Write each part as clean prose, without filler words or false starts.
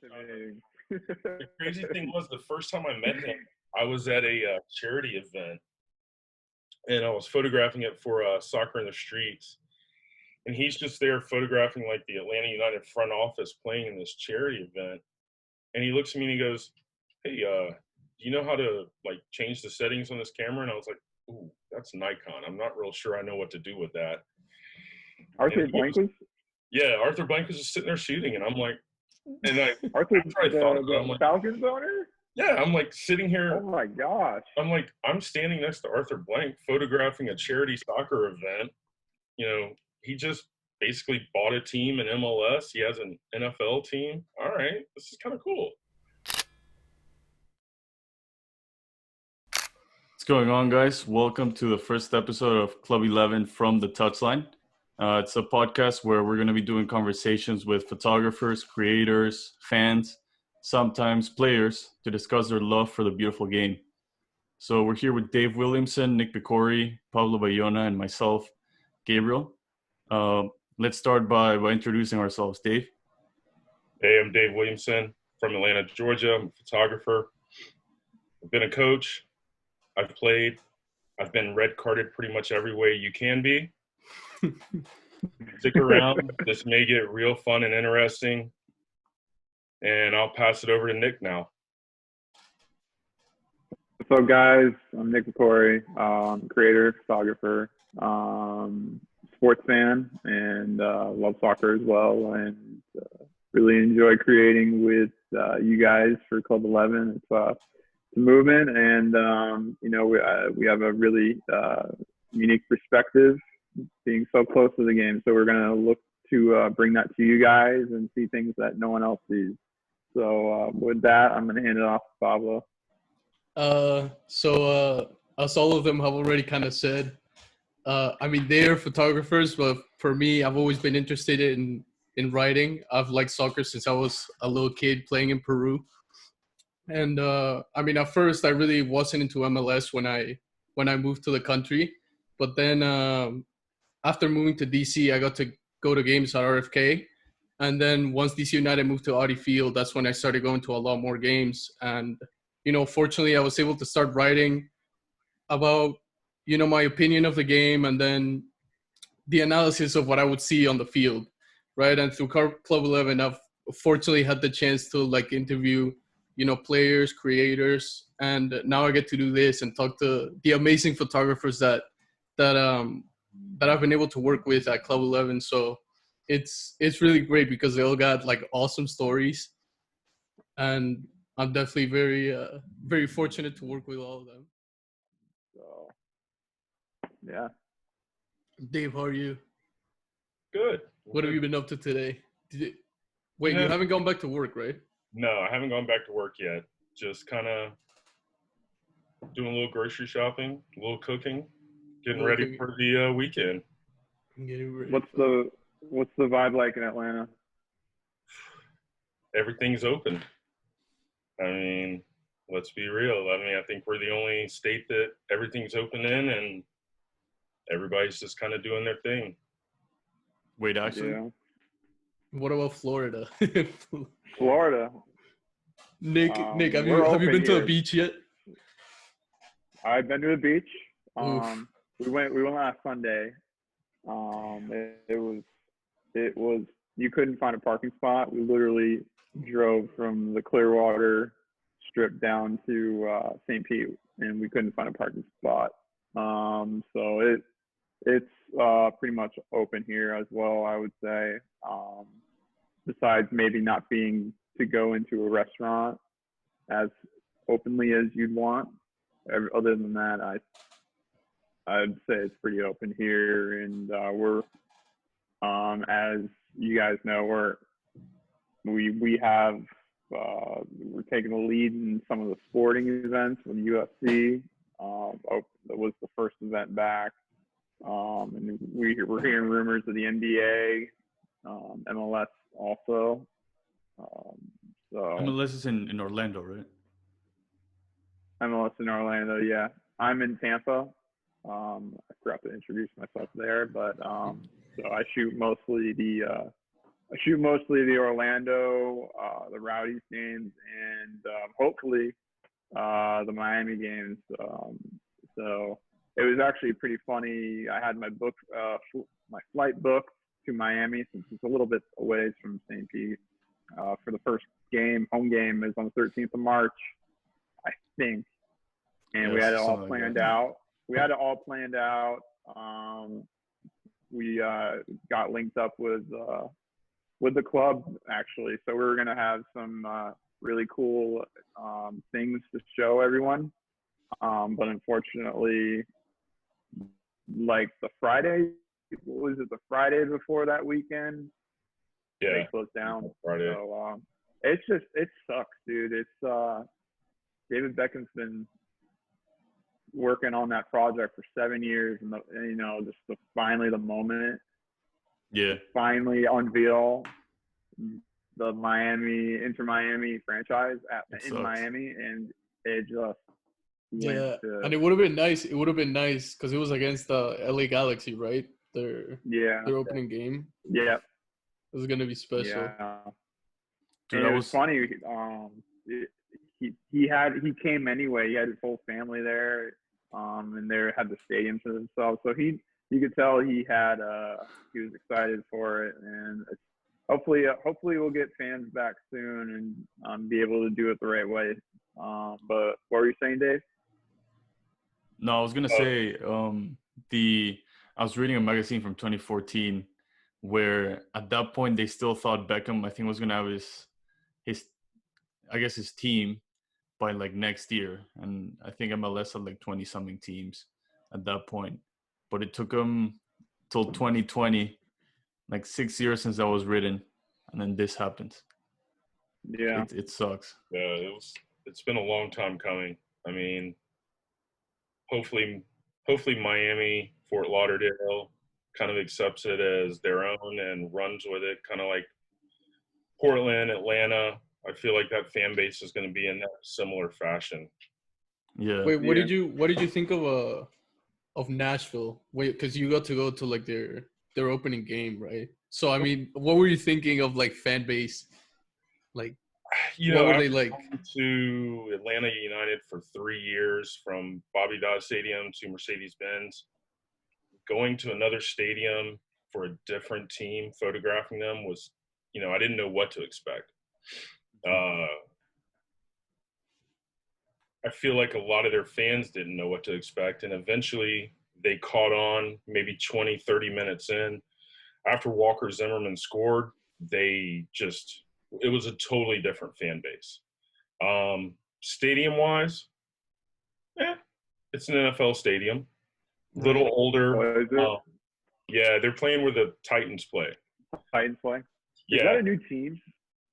Fascinating. The crazy thing was, the first time I met him, I was at a charity event, and I was photographing it for Soccer in the Streets. And he's just there photographing like the Atlanta United front office playing in this charity event. And he looks at me and he goes, "Hey, do you know how to like change the settings on this camera?" And I was like, "Ooh, that's Nikon. I'm not real sure I know what to do with that." Arthur Blank was? Yeah, Arthur Blank was just sitting there shooting, and I'm like, Arthur, after I thought about it, I'm the like, Falcons owner? yeah, I'm like sitting here. Oh my gosh. I'm like, I'm standing next to Arthur Blank photographing a charity soccer event. You know, he just basically bought a team in MLS. He has an NFL team. All right, this is kind of cool. What's going on, guys? Welcome to the first episode of Club 11 From the Touchline. It's a podcast where we're going to be doing conversations with photographers, creators, fans, sometimes players, to discuss their love for the beautiful game. So we're here with Dave Williamson, Nick Picori, Pablo Bayona, and myself, Gabriel. Let's start by introducing ourselves. Dave? Hey, I'm Dave Williamson from Atlanta, Georgia. I'm a photographer. I've been a coach. I've played. I've been red carded pretty much every way you can be. Stick around. This may get real fun and interesting. And I'll pass it over to Nick now. What's up, guys? I'm Nick Picori, creator, photographer, sports fan, and love soccer as well. And really enjoy creating with you guys for Club 11. It's a movement, and we have a really unique perspective, being so close to the game. So we're gonna look to bring that to you guys and see things that no one else sees. So with that, I'm gonna hand it off to Pablo. As all of them have already kind of said, they're photographers, but for me, I've always been interested in writing. I've liked soccer since I was a little kid playing in Peru. And at first I really wasn't into MLS when I moved to the country, but then after moving to DC, I got to go to games at RFK, and then once DC United moved to Audi Field, that's when I started going to a lot more games. And fortunately, I was able to start writing about my opinion of the game, and then the analysis of what I would see on the field, right? And through Club 11, I've fortunately had the chance to interview players, creators, and now I get to do this and talk to the amazing photographers that I've been able to work with at Club 11. So it's really great because they all got awesome stories, and I'm definitely very fortunate to work with all of them. So yeah. Dave, how are you? Good. What have you been up to today? You haven't gone back to work, right? No, I haven't gone back to work yet. Just kind of doing a little grocery shopping, a little cooking, getting ready for the weekend. What's the vibe like in Atlanta? Everything's open. I mean, let's be real. I think we're the only state that everything's open in, and everybody's just kind of doing their thing. Wait, actually? Yeah. What about Florida? Florida. Nick, have you been to the beach yet? I've been to the beach. We went last Sunday. It was you couldn't find a parking spot. We literally drove from the Clearwater strip down to St. Pete, and we couldn't find a parking spot. So it's pretty much open here as well, I would say. Besides maybe not being to go into a restaurant as openly as you'd want. Other than that, I'd say it's pretty open here, and we're as you guys know, we're taking the lead in some of the sporting events with UFC. That was the first event back, and we're hearing rumors of the NBA, MLS also. So MLS is in Orlando, right? MLS in Orlando, yeah. I'm in Tampa. I forgot to introduce myself there, but so I shoot mostly the I shoot mostly the Orlando, the Rowdies games, and hopefully the Miami games. So it was actually pretty funny. I had my flight booked to Miami since it's a little bit away from St. Pete. For the first game, home game is on the 13th of March, I think. And we had it all planned out. We had it all planned out. We got linked up with the club, actually. So we were going to have some really cool things to show everyone. But unfortunately, like the Friday before that weekend? Yeah. They closed down. Friday. So it sucks, dude. It's David Beckham's been working on that project for 7 years, and finally the moment. Yeah. Finally unveil the Inter Miami franchise in Miami, and it just and it would have been nice. It would have been nice because it was against the LA Galaxy, right? Their opening game. Yeah. It was gonna be special. Yeah. Dude, it was funny. He came anyway. He had his whole family there, and they had the stadium to themselves. So you could tell he was excited for it, and hopefully we'll get fans back soon and be able to do it the right way. But what were you saying, Dave? No, I was gonna say I was reading a magazine from 2014 where at that point they still thought Beckham, I think, was gonna have his team by like next year, and I think MLS had like 20-something teams at that point. But it took him till 2020, like 6 years since that was written, and then this happened. Yeah, it sucks. Yeah, it's been a long time coming. I mean, hopefully Miami, Fort Lauderdale kind of accepts it as their own and runs with it, kind of like Portland, Atlanta. I feel like that fan base is going to be in that similar fashion. Yeah. Wait, what did you think of Nashville? Wait, because you got to go to like their opening game, right? So I mean, what were you thinking of like fan base? Like, what were they like? To Atlanta United for 3 years, from Bobby Dodd Stadium to Mercedes-Benz. Going to another stadium for a different team, photographing them was, I didn't know what to expect. I feel like a lot of their fans didn't know what to expect, and eventually they caught on maybe 20, 30 minutes in. After Walker Zimmerman scored, it was a totally different fan base. Stadium-wise, it's an NFL stadium. Little older. Yeah, they're playing where the Titans play. Titans play? Is that a new team?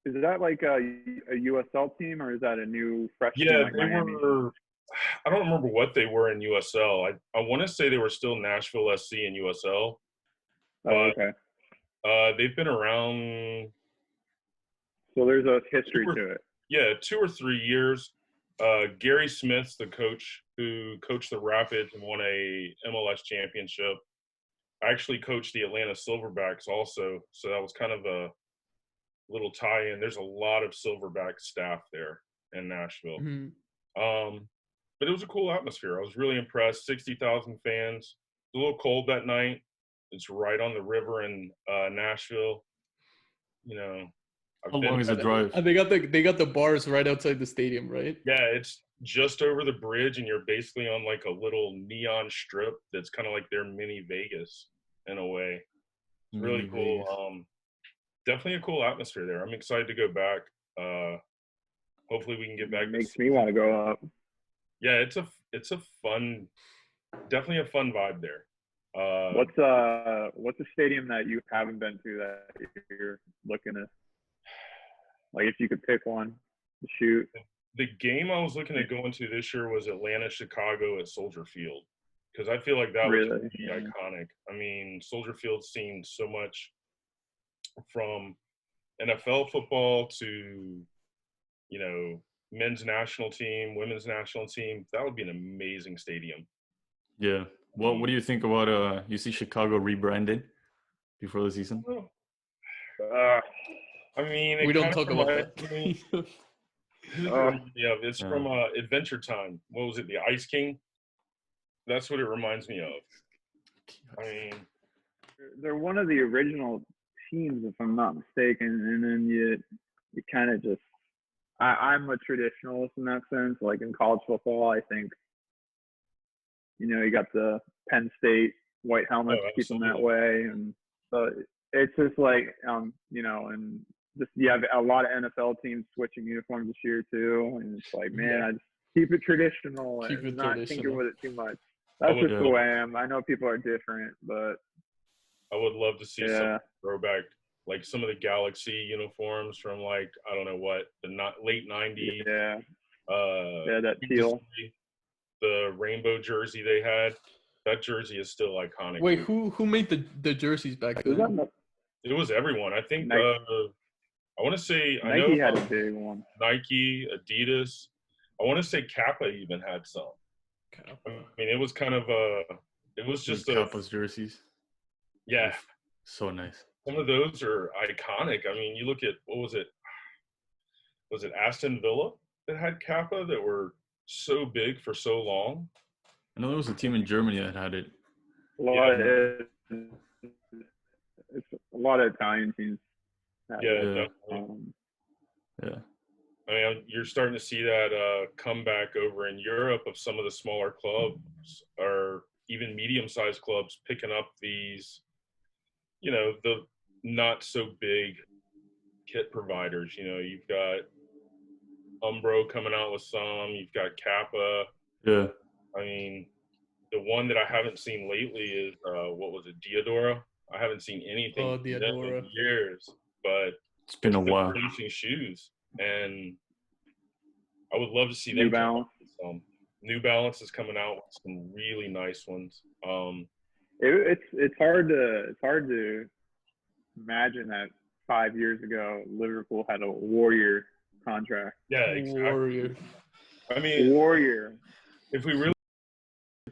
Is that like a USL team, or is that a new fresh team like Miami? I don't remember what they were in USL. I want to say they were still Nashville SC in USL. Oh, okay. They've been around. So there's a history to it. Yeah, 2 or 3 years. Gary Smith's the coach who coached the Rapids and won a MLS championship. I actually coached the Atlanta Silverbacks also, so that was kind of a little tie-in. There's a lot of Silverback staff there in Nashville. Mm-hmm. But it was a cool atmosphere. I was really impressed. 60,000 fans. It's a little cold that night. It's right on the river in Nashville. How long is the drive? And they got the bars right outside the stadium, right? Yeah, it's just over the bridge, and you're basically on like a little neon strip that's kind of like their mini Vegas in a way. It's really cool. Definitely a cool atmosphere there. I'm excited to go back. Hopefully we can get back. It makes me want to go up. Yeah, it's a fun, definitely a fun vibe there. What's a stadium that you haven't been to that you're looking at? Like, if you could pick one to shoot. The game I was looking at going to this year was Atlanta-Chicago at Soldier Field, because I feel like that was really iconic. I mean, Soldier Field's seen so much from NFL football to, men's national team, women's national team. That would be an amazing stadium. Yeah. What do you think about you see Chicago rebranded before the season? I mean, We don't talk about that. Yeah, it's from Adventure Time. What was it? The Ice King. That's what it reminds me of. I mean, they're one of the original teams, if I'm not mistaken, and then you kind of just. I'm a traditionalist in that sense. Like in college football, I think, you got the Penn State white helmets, keep them that way, and so it's just like, and just you have a lot of NFL teams switching uniforms this year too, and it's like, man, I just keep it traditional and not tinker with it too much. That's just the way I am. I know people are different, but I would love to see some throwback, like some of the Galaxy uniforms from like, I don't know what, the late 90s. Yeah. That teal. The rainbow jersey they had. That jersey is still iconic. Wait, who made the jerseys back then? It was everyone. I think I want to say Nike had a big one. Nike, Adidas. I want to say Kappa even had some. I mean, it was kind of it was just Kappa's jerseys. Yeah. So nice. Some of those are iconic. I mean, you look at, what was it? Was it Aston Villa that had Kappa that were so big for so long? I know there was a team in Germany that had it. It's a lot of Italian teams. Definitely. Yeah. I mean, you're starting to see that comeback over in Europe of some of the smaller clubs or even medium-sized clubs picking up these, the not so big kit providers. You've got Umbro coming out with some. You've got Kappa. Yeah. I mean, the one that I haven't seen lately is, what was it, Diadora? I haven't seen anything from them in years, but it's been a while. Producing shoes, and I would love to see New Balance. New Balance is coming out with some really nice ones. It's hard to imagine that 5 years ago Liverpool had a Warrior contract. Yeah, exactly. Warrior. I mean, Warrior. If we really,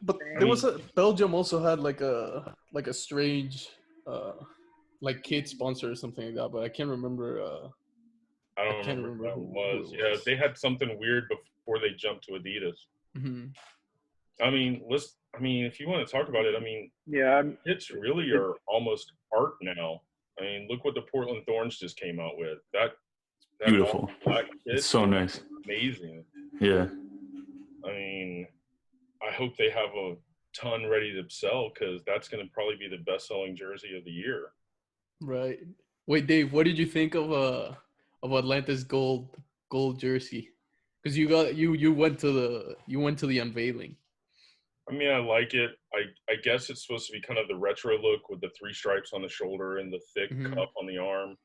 but there was Belgium also had like a strange like kid sponsor or something like that, but I can't remember. I don't remember who it was. Yeah, they had something weird before they jumped to Adidas. Mm-hmm. I mean, if you want to talk about it, I mean, it's really are almost art now. I mean, look what the Portland Thorns just came out with. That beautiful. It's so nice. Amazing. Yeah. I mean, I hope they have a ton ready to sell because that's going to probably be the best-selling jersey of the year. Right. Wait, Dave, what did you think of Atlanta's gold jersey? Because you went to the unveiling. I mean, I like it. I guess it's supposed to be kind of the retro look with the 3 stripes on the shoulder and the thick cuff on the arm.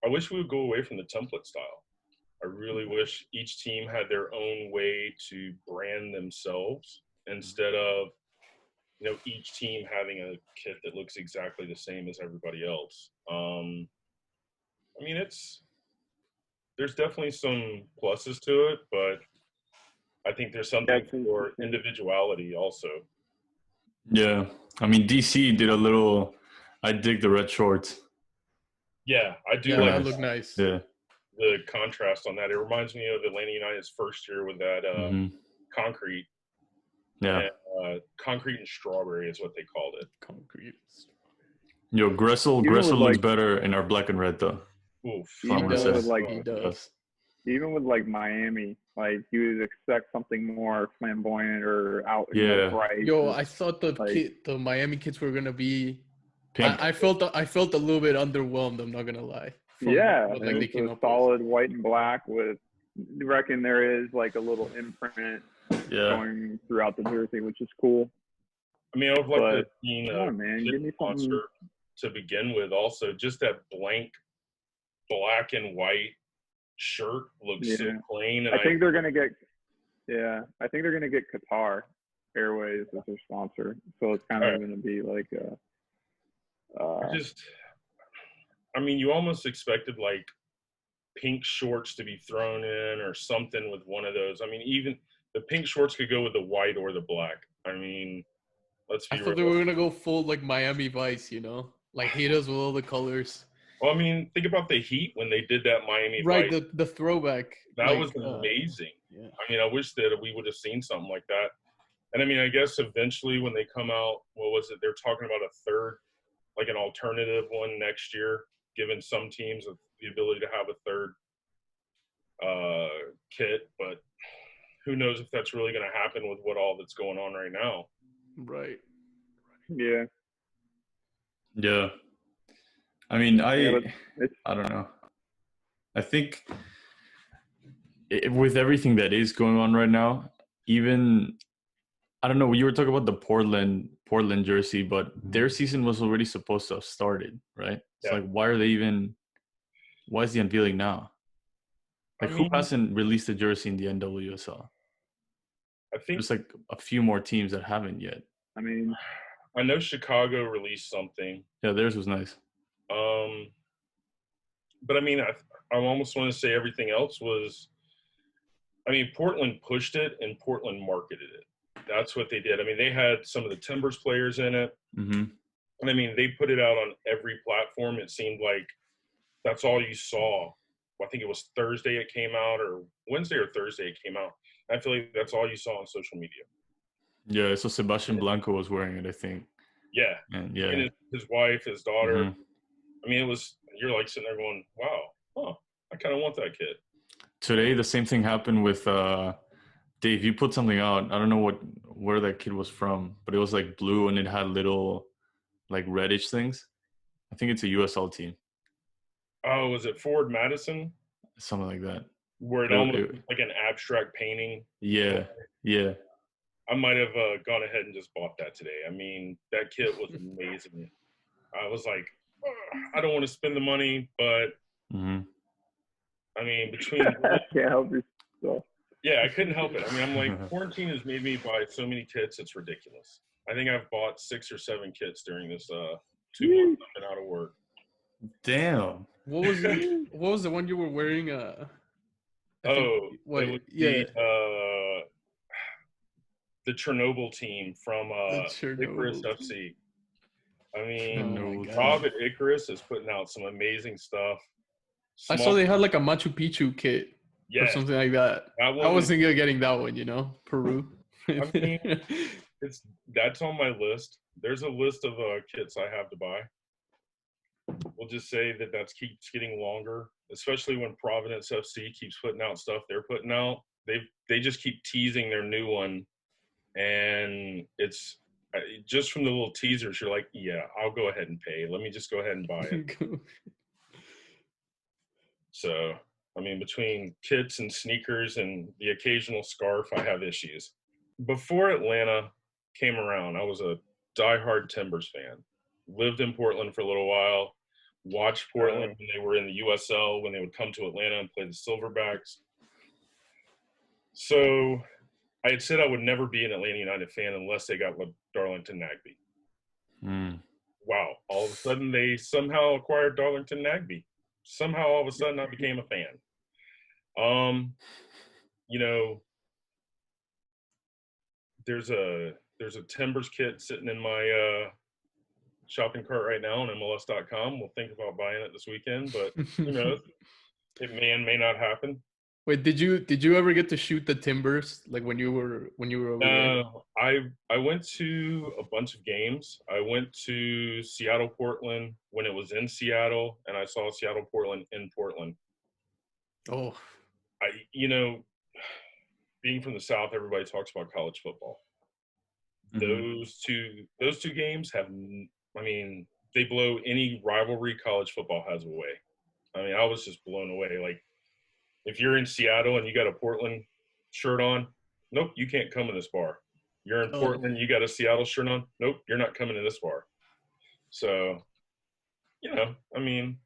I wish we would go away from the template style. I really wish each team had their own way to brand themselves instead of, each team having a kit that looks exactly the same as everybody else. I mean, there's definitely some pluses to it, but I think there's something for individuality also. Yeah. I mean, DC did a little, I dig the red shorts. Yeah, I do like that. Look nice. Yeah. The contrast on that. It reminds me of Atlanta United's first year with that concrete. Yeah. And, concrete and strawberry is what they called it. Concrete. Yo, Gressel looks better in our black and red though. Oof. Even with like Miami, like you would expect something more flamboyant or out bright. Yo, I thought the Miami kits were gonna be pink. I felt a little bit underwhelmed, I'm not gonna lie. They came up solid white and black with, you reckon there is like a little imprint going throughout the jersey, which is cool. I mean, I would like to see give me something to begin with. Also, just that blank black and white shirt looks so plain. And I think they're gonna get Qatar Airways as their sponsor, so it's kind of gonna be like I mean, you almost expected like pink shorts to be thrown in or something with one of those. I mean, even the pink shorts could go with the white or the black. I mean, let's be real. I thought they were gonna go full like Miami Vice, Like hit us with all the colors. Well, I mean, think about the Heat when they did that Miami Right, Vice. the throwback. That was amazing. Yeah. I mean, I wish that we would have seen something like that. And I mean, I guess eventually when they come out, what was it? They're talking about a third, like an alternative one next year, giving some teams the ability to have a third kit. But who knows if that's really going to happen with what all that's going on right now. Right. Yeah. Yeah. I mean, I but don't know. I think with everything that is going on right now, even I don't know. You were talking about the Portland jersey, but their season was already supposed to have started, right? It's like, why is the unveiling now? Like, who hasn't released a jersey in the NWSL? I think there's like a few more teams that haven't yet. I mean, I know Chicago released something. Yeah, theirs was nice. But I mean, I almost want to say everything else was. I mean, Portland pushed it and Portland marketed it. That's what they did. I mean, they had some of the Timbers players in it. Mm-hmm. And I mean, they put it out on every platform. It seemed like that's all you saw. I think it was Thursday it came out, or Wednesday or Thursday it came out. I feel like that's all you saw on social media. Yeah, so Sebastian Blanco was wearing it, I think. Yeah. And yeah. And his wife, his daughter. Mm-hmm. I mean, you're like sitting there going, wow, I kind of want that kid. Today, the same thing happened with Dave. You put something out. I don't know where that kid was from, but it was like blue and it had little like reddish things. I think it's a USL team. Oh, was it Ford Madison? Something like that. Where it almost looked like an abstract painting. Yeah, yeah. I might have gone ahead and just bought that today. I mean, that kit was amazing. I was like, I don't want to spend the money, but I mean, between can't help yourself. Yeah, I couldn't help it. I mean, I'm like, quarantine has made me buy so many kits, it's ridiculous. I think I've bought 6 or 7 kits during this 2 months I've been out of work. Damn. What was the one you were wearing? It would be the Chernobyl team from Icarus FC. I mean, Rob at Icarus is putting out some amazing stuff. I saw they had like a Machu Picchu kit or something like that. I was thinking of getting that one, Peru. I mean, that's on my list. There's a list of kits I have to buy. We'll just say that keeps getting longer, especially when Providence FC keeps putting out stuff they're putting out. They just keep teasing their new one, and it's just from the little teasers, you're like, yeah, I'll go ahead and pay. Let me just go ahead and buy it. So, I mean, between kits and sneakers and the occasional scarf, I have issues. Before Atlanta came around, I was a diehard Timbers fan. Lived in Portland for a little while. Watched Portland when they were in the USL, when they would come to Atlanta and play the Silverbacks. So I had said I would never be an Atlanta United fan unless they got Darlington Nagbe. Wow. All of a sudden, they somehow acquired Darlington Nagbe. Somehow, all of a sudden, I became a fan. There's a Timbers kit sitting in my shopping cart right now on MLS.com. We'll think about buying it this weekend, but who knows? It may and may not happen. Wait, did you ever get to shoot the Timbers like when you were over there? I went to a bunch of games. I went to Seattle Portland when it was in Seattle, and I saw Seattle Portland in Portland. Oh, being from the South, everybody talks about college football. Those two games they blow any rivalry college football has away. I mean, I was just blown away. Like, if you're in Seattle and you got a Portland shirt on, nope, you can't come in this bar. You're in Portland, you got a Seattle shirt on, nope, you're not coming to this bar. So, I mean.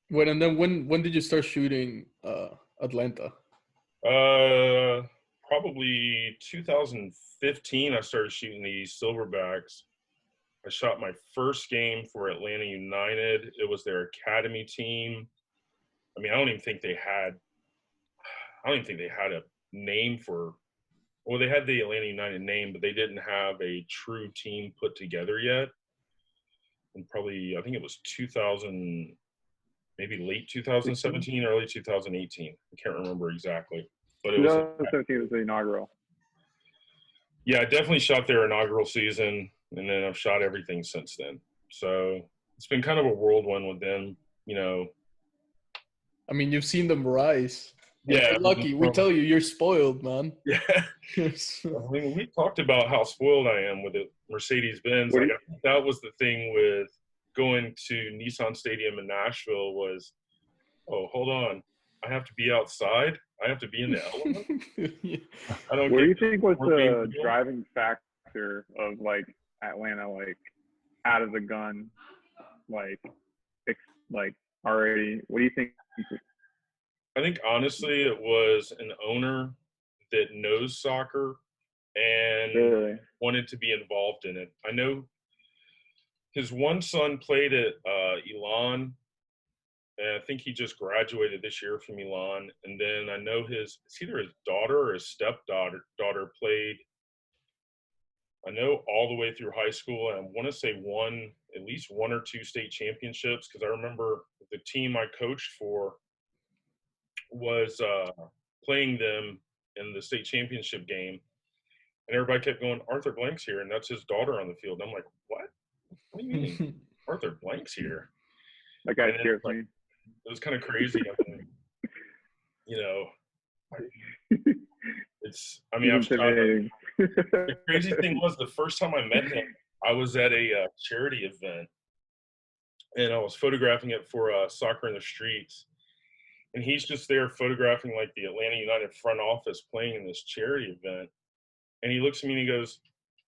When did you start shooting Atlanta? Probably 2015, I started shooting the Silverbacks. I shot my first game for Atlanta United. It was their academy team. I mean, I don't even think they had a name for – well, they had the Atlanta United name, but they didn't have a true team put together yet. in probably, I think it was 2000, maybe late 2017, early 2018. I can't remember exactly, but it was. 2017 was the inaugural. Yeah, I definitely shot their inaugural season, and then I've shot everything since then. So it's been kind of a whirlwind with them, you know. I mean, you've seen them rise. Yeah, You're lucky. We tell you, you're spoiled, man. Yeah. I mean, we talked about how spoiled I am with the Mercedes-Benz. Like, I think that was the thing with going to Nissan Stadium in Nashville was, oh, hold on. I have to be outside. I have to be in the element. I don't. What do you think was the driving factor of like Atlanta, like out of the gun, like already? What do you think? I think honestly, it was an owner that knows soccer and wanted to be involved in it. I know his one son played at Elon. And I think he just graduated this year from Elon. And then I know it's either his daughter or his stepdaughter played, I know, all the way through high school. And I want to say won at least one or two state championships, because I remember the team I coached for was playing them in the state championship game. And everybody kept going, Arthur Blank's here, and that's his daughter on the field. And I'm like, what? What do you mean Arthur Blank's here? That guy scares me. It was kind of crazy. I mean, you know, I've shot him. The crazy thing was, the first time I met him, I was at a charity event, and I was photographing it for Soccer in the Streets. And he's just there photographing like the Atlanta United front office playing in this charity event. And he looks at me and he goes,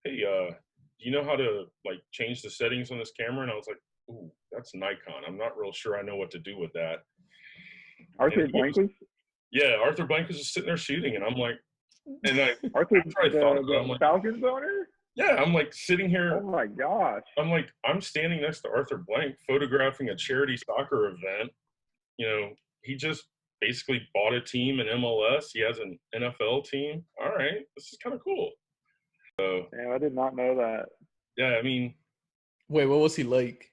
hey, do you know how to like change the settings on this camera? And I was like, ooh, that's Nikon. I'm not real sure I know what to do with that. Arthur Blank was? Yeah, Arthur Blank was just sitting there shooting, and I'm like, Arthur, the Falcons owner? Yeah, I'm like sitting here. Oh my gosh. I'm like, I'm standing next to Arthur Blank photographing a charity soccer event. You know, he just basically bought a team in MLS. He has an NFL team. All right, this is kind of cool. So, yeah, I did not know that. Yeah, I mean. Wait, what was he like?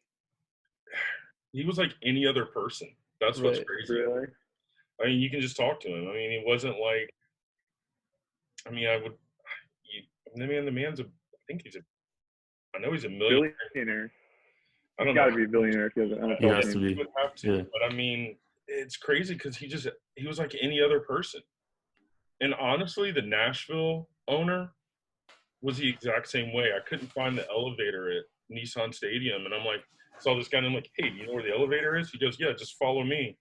He was like any other person. That's what's crazy. Really? I mean, you can just talk to him. I mean, he wasn't like. I mean, the man's I know he's a millionaire. Billionaire. I don't know. He's got to be a billionaire if he has an NFL team. He has to be. He would have to. Yeah. But I mean, it's crazy because he was like any other person. And honestly, the Nashville owner was the exact same way. I couldn't find the elevator at Nissan Stadium, and I'm like, saw this guy, and I'm like, hey, do you know where the elevator is? He goes, yeah, just follow me.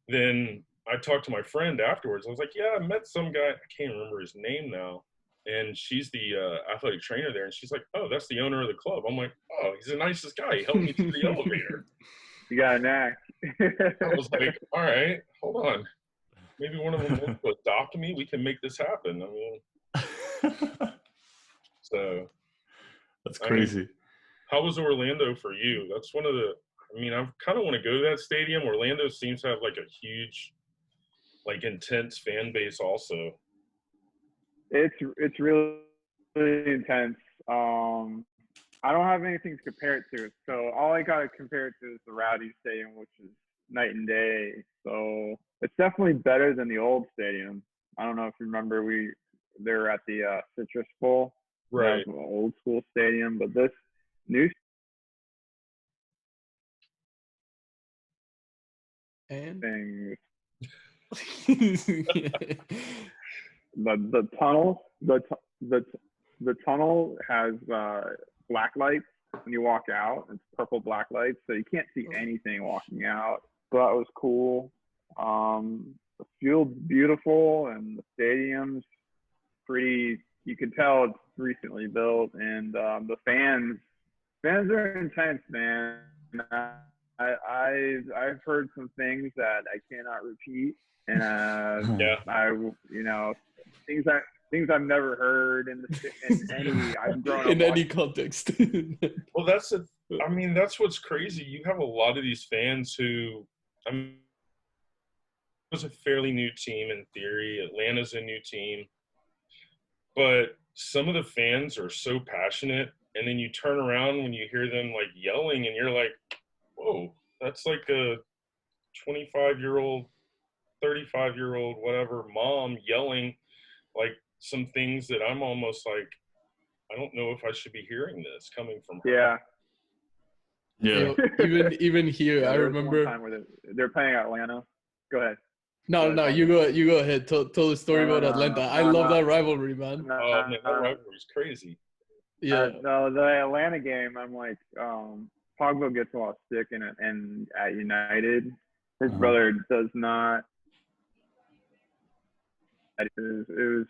Then I talked to my friend afterwards. I was like, yeah, I met some guy. I can't remember his name now. And she's the athletic trainer there. And she's like, oh, that's the owner of the club. I'm like, oh, he's the nicest guy. He helped me through the elevator. You got a knack. I was like, all right, hold on. Maybe one of them wants to adopt me. We can make this happen. I mean, so. That's crazy. I mean, how was Orlando for you? That's one of the, I mean, I kind of want to go to that stadium. Orlando seems to have like a huge, like intense fan base also. It's really, really intense. I don't have anything to compare it to. So all I got to compare it to is the Rowdy Stadium, which is night and day. So it's definitely better than the old stadium. I don't know if you remember, they were at the Citrus Bowl. Right. That was an old school stadium, but this new thing, the tunnel has black lights when you walk out. It's purple black lights, so you can't see anything walking out. So that was cool. The field's beautiful, and the stadium's pretty. You can tell it's recently built, and the fans are intense, man. I've heard some things that I cannot repeat, and things I've never heard in any I've grown up in any context. Well, that's what's crazy. You have a lot of these fans who, I mean, it was a fairly new team in theory. Atlanta's a new team. But some of the fans are so passionate, and then you turn around when you hear them like yelling, and you're like, whoa, that's like a 25-year-old, 35-year-old, whatever, mom yelling like some things that I'm almost like, I don't know if I should be hearing this coming from her. Yeah. Yeah. Even here, Yeah, I there was one remember. time where they're playing Atlanta. Go ahead. No, you go ahead. Tell the story about Atlanta. I love that rivalry, man. Oh man, that rivalry is crazy. Yeah. No, the Atlanta game, I'm like, Pogba gets a lot sick and at United. His brother does not. It was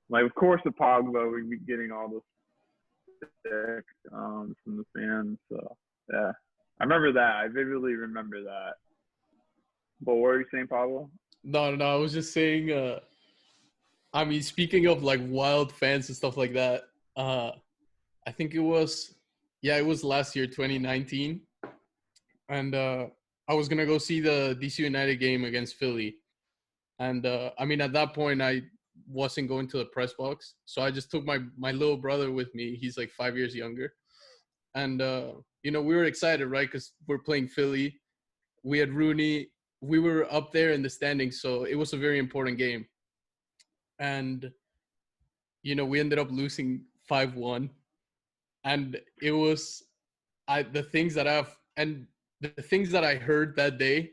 like, of course, the Pogba would be getting all the stick from the fans. So yeah, I remember that. I vividly remember that. But what were you saying, Pablo? No, I was just saying. I mean, speaking of like wild fans and stuff like that, I think it was last year, 2019, and I was gonna go see the DC United game against Philly, and I mean, at that point, I wasn't going to the press box, so I just took my little brother with me. He's like 5 years younger, and we were excited, right? Because we're playing Philly. We had Rooney. We were up there in the standings, so it was a very important game. And, we ended up losing 5-1. And it was the things that I heard that day,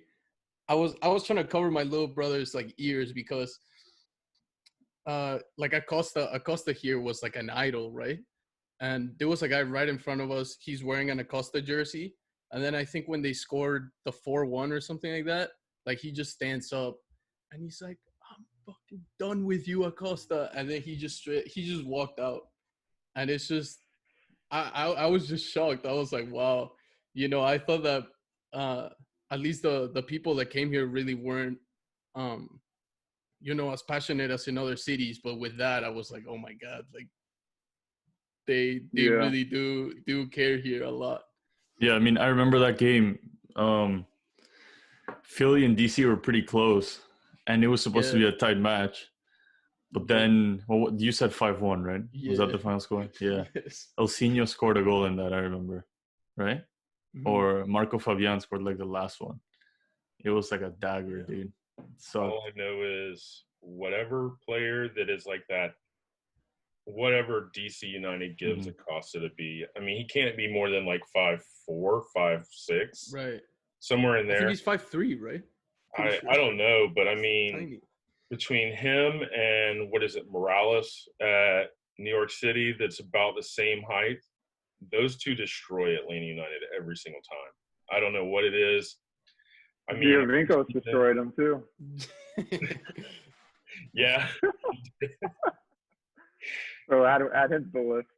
I was trying to cover my little brother's like ears because like Acosta here was like an idol, right? And there was a guy right in front of us. He's wearing an Acosta jersey. And then I think when they scored the 4-1 or something like that, like he just stands up and he's like, I'm fucking done with you, Acosta. And then he just walked out. And it's just, I was just shocked. I was like, wow. I thought that at least the people that came here really weren't, as passionate as in other cities. But with that, I was like, oh my God, like they really do care here a lot. Yeah, I mean, I remember that game. Philly and DC were pretty close, and it was supposed to be a tight match. But then, you said 5-1, right? Yeah. Was that the final score? Yeah. Yes. Elsinho scored a goal in that, I remember. Right? Mm-hmm. Or Marco Fabian scored like the last one. It was like a dagger, dude. So all I know is whatever player that is like that, whatever DC United gives Acosta to be, I mean, he can't be more than like 5'4", 5'6". Right. Somewhere in there. I think he's 5'3", right? I don't know, but I mean, tiny. Between him and Morales at New York City, that's about the same height. Those two destroy Atlanta United every single time. I don't know what it is. I mean, Advíncula destroyed them too. Yeah. So add him to the list.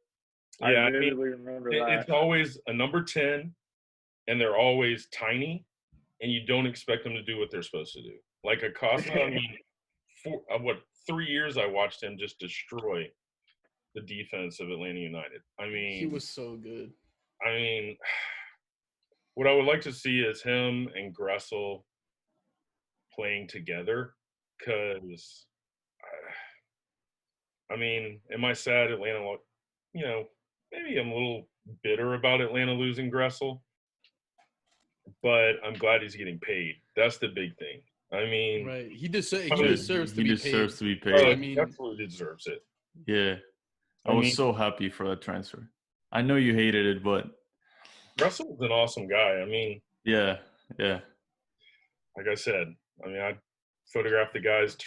Yeah, I vividly remember that. It's always a number 10, and they're always tiny, and you don't expect them to do what they're supposed to do. Like Acosta, I mean, 3 years I watched him just destroy the defense of Atlanta United. I mean, he was so good. I mean, what I would like to see is him and Gressel playing together, because, I mean, am I sad Atlanta, maybe I'm a little bitter about Atlanta losing Gressel, but I'm glad he's getting paid. That's the big thing. I mean, right. He deserves to be paid. Oh, I mean, he absolutely deserves it. Yeah. I was so happy for that transfer. I know you hated it, but Gressel was an awesome guy. I mean, yeah. Like I said, I mean, I photographed the guy's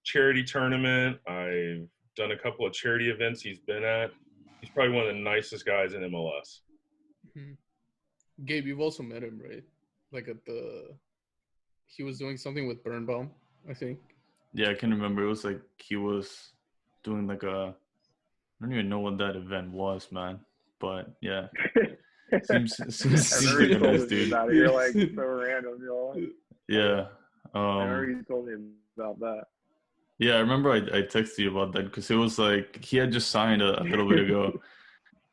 charity tournament. I've done a couple of charity events he's been at. He's probably one of the nicest guys in MLS. Mm-hmm. Gabe, you've also met him, right? Like he was doing something with Birnbaum, I think. Yeah, I can remember. It was like he was doing like I don't even know what that event was, man. But yeah, seems like a nice dude. You're like so random, Yeah. I remember you told me about that. Yeah, I remember I texted you about that because it was like he had just signed a little bit ago,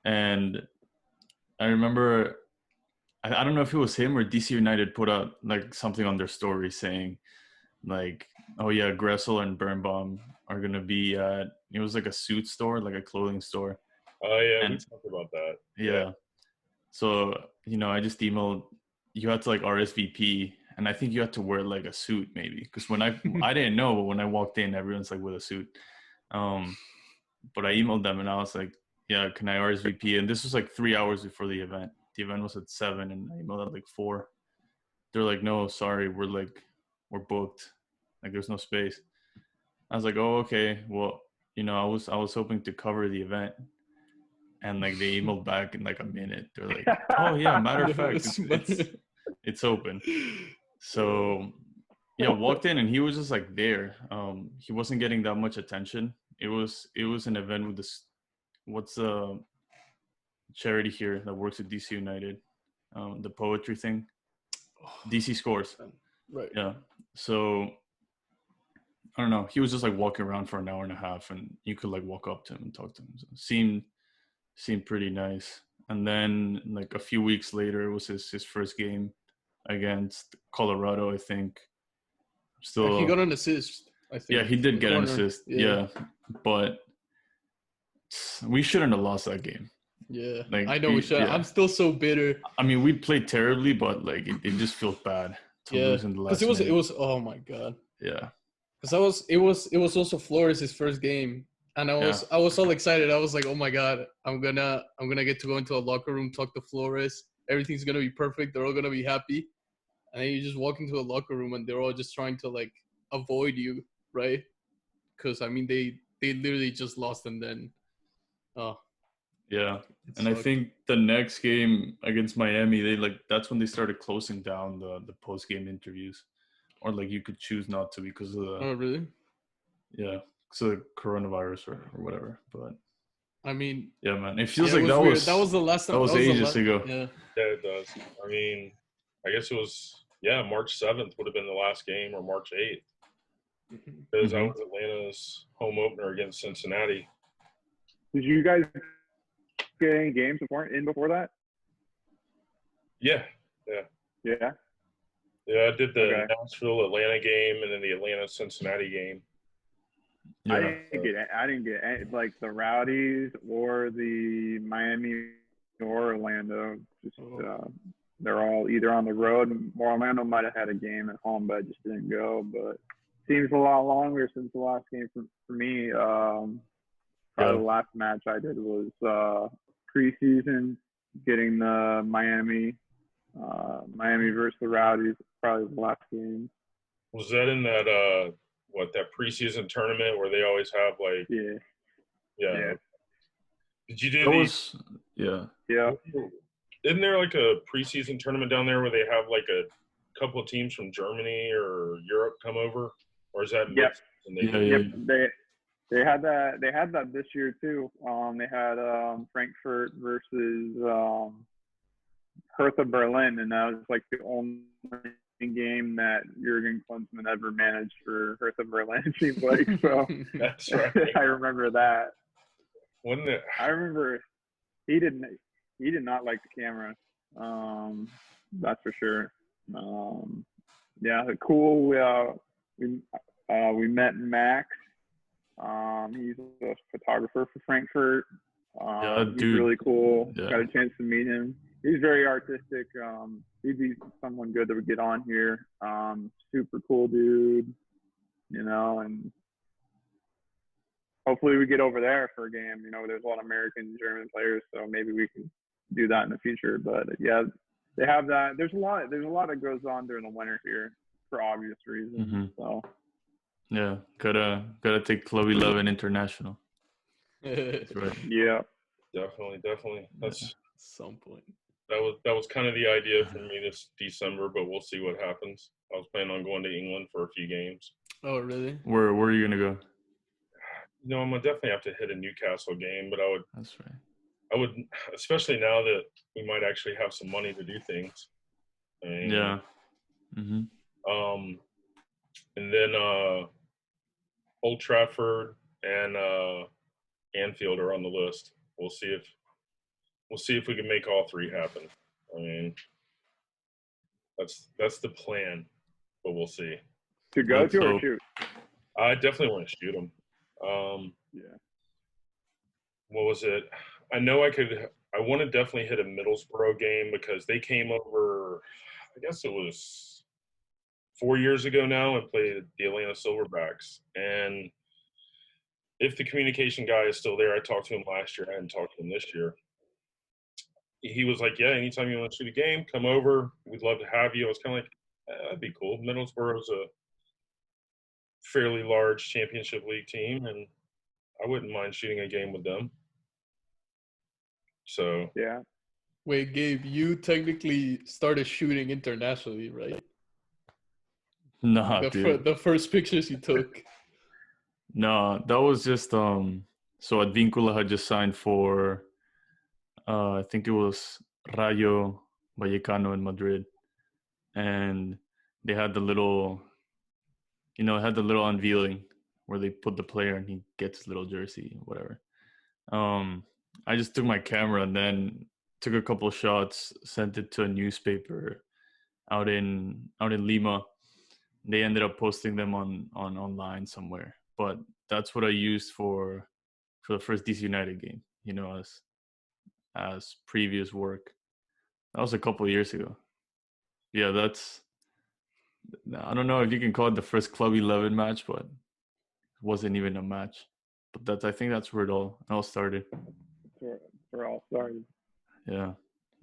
and I remember I don't know if it was him or DC United put out like something on their story saying like, oh yeah, Gressel and Birnbaum are gonna be at, it was like a suit store, like a clothing store. Oh, yeah, we And talked about that. yeah. So, I just emailed, you had to like RSVP, and I think you had to wear like a suit maybe. Because when I didn't know, but when I walked in, everyone's like with a suit. But I emailed them and I was like, yeah, can I RSVP? And this was like 3 hours before the event. The event was at 7 and I emailed at like 4. They're like, no, sorry, we're booked. Like there's no space. I was like, oh, okay. Well, I was hoping to cover the event. And like they emailed back in like a minute. They're like, oh yeah, matter of fact, it's open. So yeah, walked in and he was just like there. He wasn't getting that much attention. It was an event with this, what's the charity here that works at DC United, the poetry thing, DC Scores. Right. Yeah. So I don't know. He was just like walking around for an hour and a half, and you could like walk up to him and talk to him. So it seemed pretty nice. And then like a few weeks later, it was his first game against Colorado, I think. Still, he got an assist, I think. Yeah, he did get an assist. Yeah, but we shouldn't have lost that game. Yeah, like, I know we should. Yeah. I'm still so bitter. I mean, we played terribly, but like it just feels bad to lose in the last. Because it was oh my god. Yeah. Because it was also Flores' first game, and I was all excited. I was like, oh my god, I'm gonna get to go into a locker room, talk to Flores. Everything's gonna be perfect. They're all gonna be happy. And then you just walk into a locker room and they're all just trying to like avoid you, right? Because I mean they literally just lost and then yeah. And I think the next game against Miami, that's when they started closing down the post game interviews, or like you could choose not to because of the. Oh really? Yeah, because of the coronavirus or whatever. But I mean, yeah, man, it feels like that was the last time. That was ages ago. Yeah, it does. I mean, I guess it was. Yeah, March 7th would have been the last game, or March 8th, because that was Atlanta's home opener against Cincinnati. Did you guys get any games before that? Yeah. Yeah, I did the Nashville Atlanta game and then the Atlanta Cincinnati game. Yeah. I didn't get any, like the Rowdies or the Miami or Orlando. Just they're all either on the road. Orlando might have had a game at home, but I just didn't go. But seems a lot longer since the last game for me. Probably the last match I did was preseason, getting the Miami versus the Rowdies. Probably the last game. Was that in that that preseason tournament where they always have like? Yeah. Did you do Yeah. Isn't there like a preseason tournament down there where they have like a couple of teams from Germany or Europe come over, or is that? Yep. They had that. They had that this year too. They had Frankfurt versus Hertha Berlin, and that was like the only game that Jurgen Klinsmann ever managed for Hertha Berlin. It seems like so. That's right. I remember that. Wasn't it? I remember he did not like the camera. That's for sure. Cool. We met Max. He's a photographer for Frankfurt. He's really cool. Yeah. Got a chance to meet him. He's very artistic. He'd be someone good that would get on here. Super cool dude, and hopefully we get over there for a game. There's a lot of American, German players, so maybe we can do that in the future. But yeah, they have that. There's a lot that goes on during the winter here for obvious reasons. Mm-hmm. So yeah, gotta take Club 11 international. That's right. Yeah, definitely. That's some point. That was kind of the idea for me this December, but we'll see what happens. I was planning on going to England for a few games. Oh, really? Where are you gonna go? I'm gonna definitely have to hit a Newcastle game, but I would. That's right. I would, especially now that we might actually have some money to do things. I mean, yeah. Mm-hmm. And then Old Trafford and Anfield are on the list. We'll see if we can make all three happen. I mean, that's the plan, but we'll see. To go to or shoot? I definitely want to shoot them. Yeah. What was it? I know I want to definitely hit a Middlesbrough game because they came over, I guess it was 4 years ago now, and played the Atlanta Silverbacks. And if the communication guy is still there, I talked to him last year. I hadn't talked to him this year. He was like, yeah, anytime you want to shoot a game, come over. We'd love to have you. I was kind of like, that'd be cool. Middlesbrough's a fairly large championship league team, and I wouldn't mind shooting a game with them. So Yeah. Wait, Gabe, you technically started shooting internationally, right? Nah, dude. The first pictures you took. No, that was just so Advíncula had just signed for I think it was Rayo Vallecano in Madrid, and they had the little unveiling where they put the player and he gets his little jersey, whatever. I just took my camera and then took a couple of shots, sent it to a newspaper out in Lima. They ended up posting them on online somewhere. But that's what I used for the first DC United game, as previous work. That was a couple of years ago. Yeah, I don't know if you can call it the first Club 11 match, but it wasn't even a match. But I think that's where it all started. Where it all started. Yeah.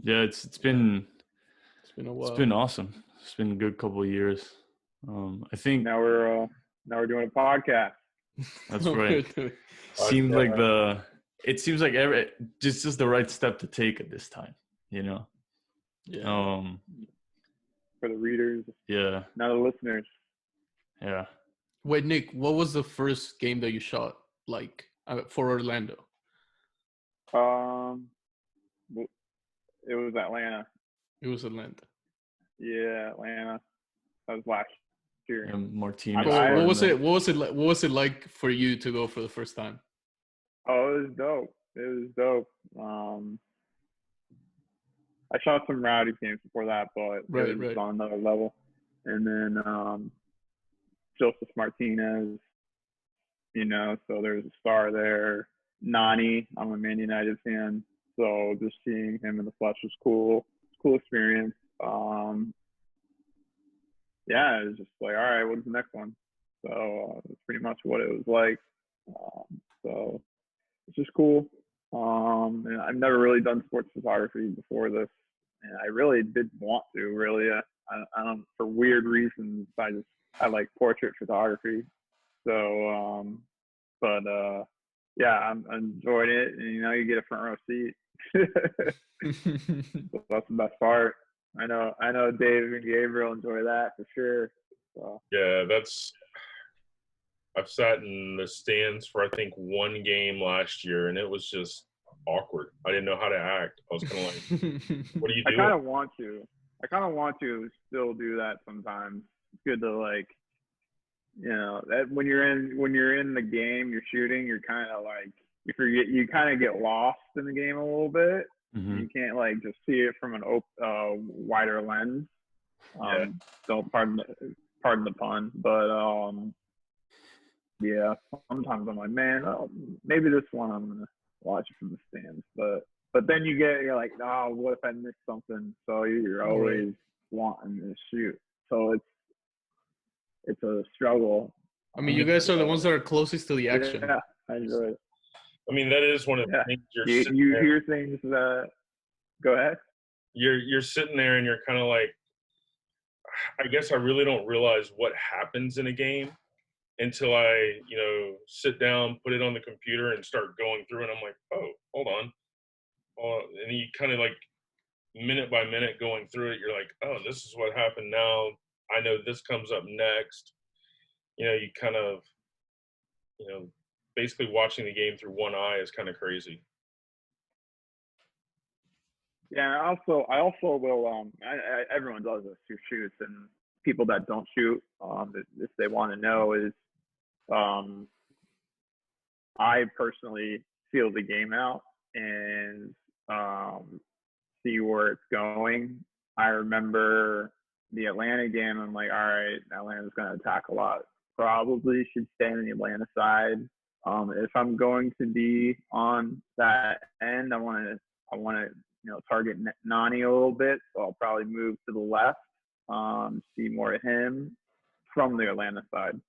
Yeah, it's been a while. It's been awesome. It's been a good couple of years. I think now we're doing a podcast. That's right. Seems like it seems like just the right step to take at this time, Yeah. For the readers. Yeah. Not the listeners. Yeah. Wait, Nick, what was the first game that you shot for Orlando? It was Atlanta. It was Atlanta. Yeah, Atlanta. That was last year. And Martinez. What was it like for you to go for the first time? Oh, it was dope. I shot some rowdy games before that, but it was on another level. And then Joseph Martinez, so there's a star there. Nani, I'm a Man United fan, so just seeing him in the flesh was cool. Cool experience. Yeah, it was just like, all right, what's the next one? So it's pretty much what it was like. So it's just cool. And I've never really done sports photography before this, and I really didn't want to. Really, I don't, for weird reasons. I like portrait photography. So, yeah, I'm enjoying it, and you get a front row seat. So that's the best part. I know Dave and Gabriel enjoy that for sure. So. Yeah, I've sat in the stands for I think one game last year, and it was just awkward. I didn't know how to act. I was kind of like, what do you do? I kind of want to still do that sometimes. It's good to that when you're in the game, you're shooting, you're kind of like, you kind of get lost in the game a little bit. Mm-hmm. You can't just see it from an wider lens. So pardon the pun, but yeah, sometimes I'm like, man, maybe this one I'm gonna watch it from the stands, but then you're like, oh, what if I missed something? So you're always wanting to shoot. So it's a struggle. I mean, you guys are the ones that are closest to the action. Yeah, I enjoy it. I mean, that is one of the things you hear things that. Go ahead. You're sitting there and you're kind of like, I guess I really don't realize what happens in a game until I, sit down, put it on the computer, and start going through. And I'm like, oh, hold on. And you kind of like minute by minute going through it. You're like, oh, this is what happened now. I know this comes up next. You kind of, basically watching the game through one eye is kind of crazy. Yeah, I also will. Everyone does this who shoots, and people that don't shoot, if they want to know, is I personally feel the game out and see where it's going. I remember the Atlanta game. I'm like, all right, Atlanta's going to attack a lot. Probably should stay on the Atlanta side. If I'm going to be on that end, I want to target Nani a little bit. So I'll probably move to the left, see more of him from the Atlanta side.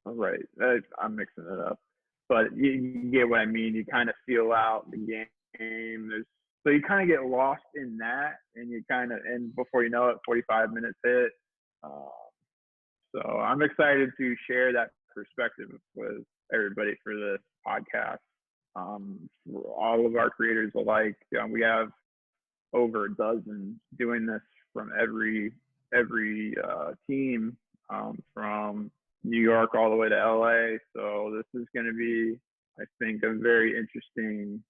Right, I'm mixing it up. But you get what I mean. You kind of feel out the game. So you kind of get lost in that, and before you know it, 45 minutes hit. So I'm excited to share that perspective with everybody for this podcast. For all of our creators alike, we have over a dozen doing this from every team, from New York all the way to LA. So this is going to be, I think, a very interesting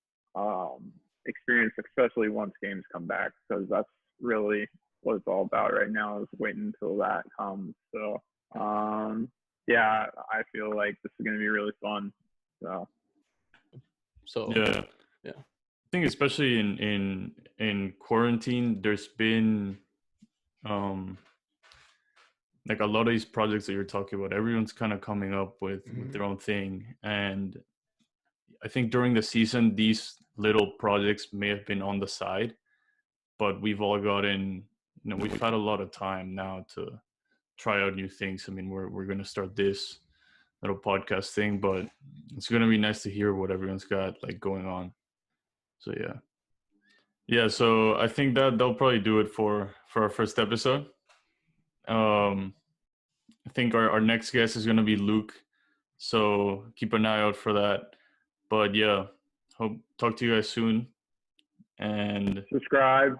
experience, especially once games come back, because that's really what it's all about right now, is waiting until that comes. So yeah, I feel like this is going to be really fun. So yeah. I think especially in quarantine, there's been like a lot of these projects that you're talking about, everyone's kind of coming up with their own thing. And I think during the season, these little projects may have been on the side, but we've all gotten, we've had a lot of time now to try out new things. I mean, we're going to start this little podcast thing, but it's going to be nice to hear what everyone's got like going on. So yeah. So I think that'll probably do it for our first episode. I think our next guest is going to be Luke, so keep an eye out for that. But yeah, hope talk to you guys soon, and subscribe,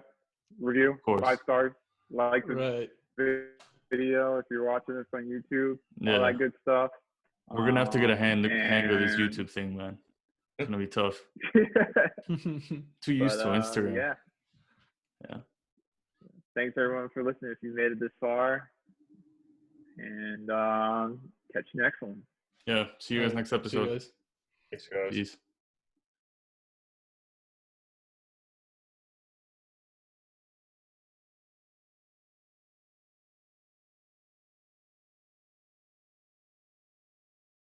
review, 5 stars, like the video if you're watching this on YouTube, all that good stuff. We're gonna have to get a hang of this YouTube thing, man. It's gonna be tough. Too used to Instagram. Yeah. Thanks everyone for listening. If you made it this far, and catch you next one. Yeah. See you guys next episode. Thanks, guys. Peace.